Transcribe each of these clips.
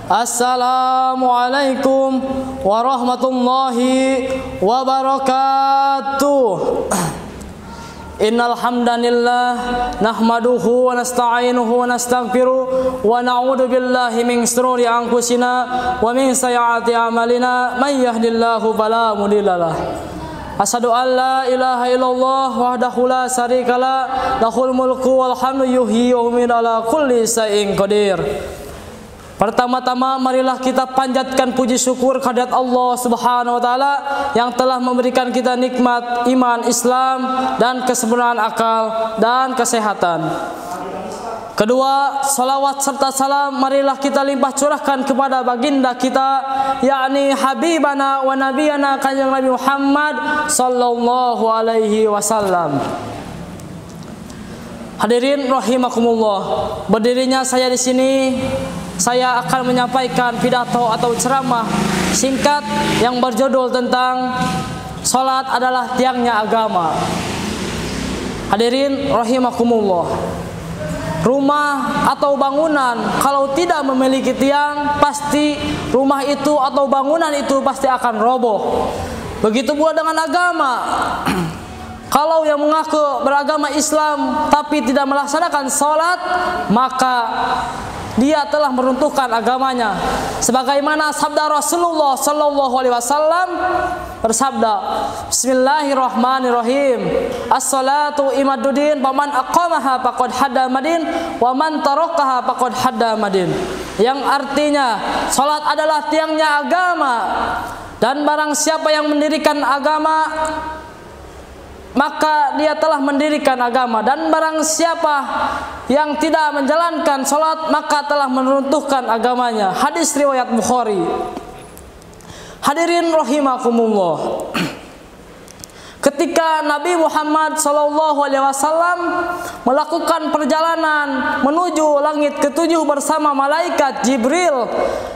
Assalamualaikum warahmatullahi wabarakatuh. Innal hamdanillah nahmaduhu wa nasta'inuhu wa nastaghfiruh wa na'udzu billahi min shururi anfusina wa min sayyiati a'malina may yahdihillahu fala mudhillalah. Asyhadu an la ilaha illallah wahdahu la syarikalah lahul mulku wal hamdu yuhyi wa yumiitu ala kulli syai'in qadir. Pertama-tama marilah kita panjatkan puji syukur kehadirat Allah Subhanahu wa taala yang telah memberikan kita nikmat iman Islam dan kesempurnaan akal dan kesehatan. Kedua, salawat serta salam marilah kita limpah curahkan kepada baginda kita, yakni habibana wa nabiyana kanjeng Nabi Muhammad sallallahu alaihi wasallam. Hadirin rahimakumullah, berdirinya saya di sini, saya akan menyampaikan pidato atau ceramah singkat yang berjudul tentang salat adalah tiangnya agama. Hadirin rahimakumullah, rumah atau bangunan kalau tidak memiliki tiang, pasti rumah itu atau bangunan itu pasti akan roboh. Begitu pula dengan agama. Kalau yang mengaku beragama Islam tapi tidak melaksanakan salat, maka dia telah meruntuhkan agamanya. Sebagaimana sabda Rasulullah sallallahu alaihi wasallam bersabda, Bismillahirrahmanirrahim. As-salatu imaduddin, wa man aqamaha faqad hadda madin, wa man tarakaha faqad hadda madin. Yang artinya, salat adalah tiangnya agama, dan barang siapa yang mendirikan agama, maka dia telah mendirikan agama, dan barang siapa yang tidak menjalankan salat maka telah meruntuhkan agamanya. Hadis riwayat Bukhari. Hadirin rahimakumullah, ketika Nabi Muhammad SAW melakukan perjalanan menuju langit ketujuh bersama malaikat Jibril,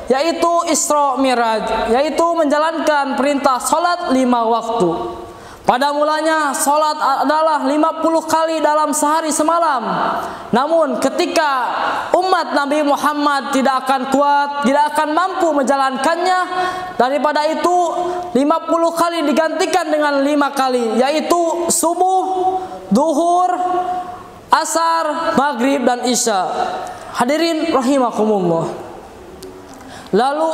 yaitu Isra Miraj, yaitu menjalankan perintah salat 5 waktu. Pada mulanya salat adalah 50 kali dalam sehari semalam. Namun ketika umat Nabi Muhammad tidak akan kuat, tidak akan mampu menjalankannya, daripada itu 50 kali digantikan dengan 5 kali, yaitu subuh, duhur, asar, maghrib, dan isya. Hadirin rahimakumullah, lalu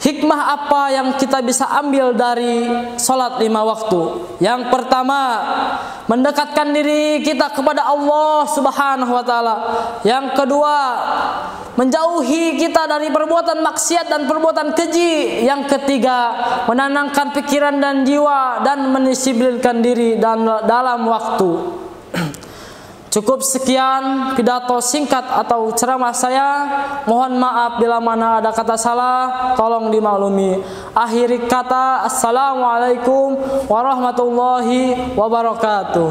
hikmah apa yang kita bisa ambil dari salat 5 waktu? Yang pertama, mendekatkan diri kita kepada Allah Subhanahu wa taala. Yang kedua, menjauhi kita dari perbuatan maksiat dan perbuatan keji. Yang ketiga, menenangkan pikiran dan jiwa dan mendisiplinkan diri dalam waktu. Cukup sekian pidato singkat atau ceramah saya. Mohon maaf bila mana ada kata salah, tolong dimaklumi. Akhiri kata, assalamualaikum warahmatullahi wabarakatuh.